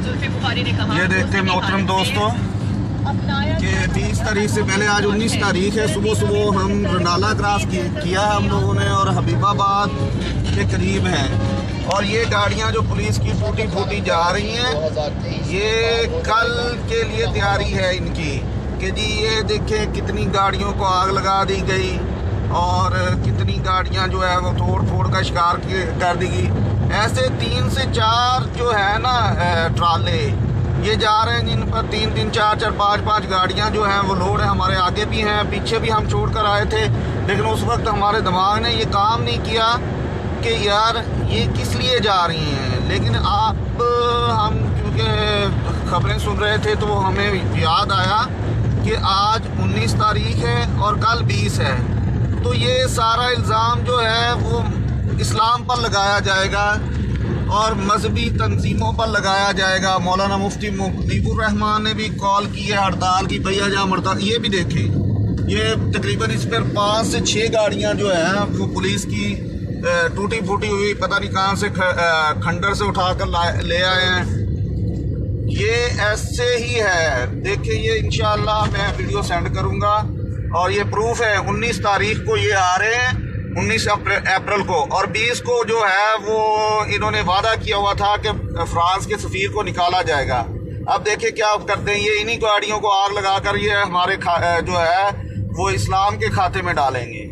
یہ دیکھتے محترم دوستوں کہ 20 تاریخ سے پہلے آج 19 تاریخ ہے، صبح صبح ہم رنالا کراس کیا ہم لوگوں نے اور حبیب آباد کے قریب ہیں، اور یہ گاڑیاں جو پولیس کی ٹوٹی پھوٹی جا رہی ہیں، یہ کل کے لیے تیاری ہے ان کی کہ جی یہ دیکھیں کتنی گاڑیوں کو آگ لگا دی گئی اور کتنی گاڑیاں جو ہے وہ توڑ پھوڑ کا شکار کر دی گئی۔ ایسے 3 سے 4 جو ہے نا ٹرالے یہ جا رہے ہیں جن پر 3 4 5 گاڑیاں جو ہیں وہ لوڈ ہیں، ہمارے آگے بھی ہیں، پیچھے بھی ہم چھوڑ کر آئے تھے، لیکن اس وقت ہمارے دماغ نے یہ کام نہیں کیا کہ یار یہ کس لیے جا رہی ہیں۔ لیکن آپ ہم کیونکہ خبریں سن رہے تھے تو ہمیں یاد آیا کہ آج 19 تاریخ ہے اور کل 20 ہے، تو یہ سارا الزام جو ہے وہ اسلام پر لگایا جائے گا اور مذہبی تنظیموں پر لگایا جائے گا۔ مولانا مفتی مجیب الرحمان نے بھی کال کی ہے ہڑتال کی، بھیا جام ہڑتال۔ یہ بھی دیکھیں یہ تقریباً اس پر 5 سے 6 گاڑیاں جو ہیں وہ پولیس کی ٹوٹی پھوٹی ہوئی پتہ نہیں کہاں سے کھنڈر سے اٹھا کر لے آئے ہیں۔ یہ ایسے ہی ہے، دیکھیں یہ انشاءاللہ میں ویڈیو سینڈ کروں گا، اور یہ پروف ہے 19 تاریخ کو یہ آ رہے ہیں، 19 اپریل کو، اور 20 کو جو ہے وہ انہوں نے وعدہ کیا ہوا تھا کہ فرانس کے سفیر کو نکالا جائے گا۔ اب دیکھیں کیا کرتے ہیں، یہ انہی گاڑیوں کو آگ لگا کر یہ ہمارے جو ہے وہ اسلام کے کھاتے میں ڈالیں گے۔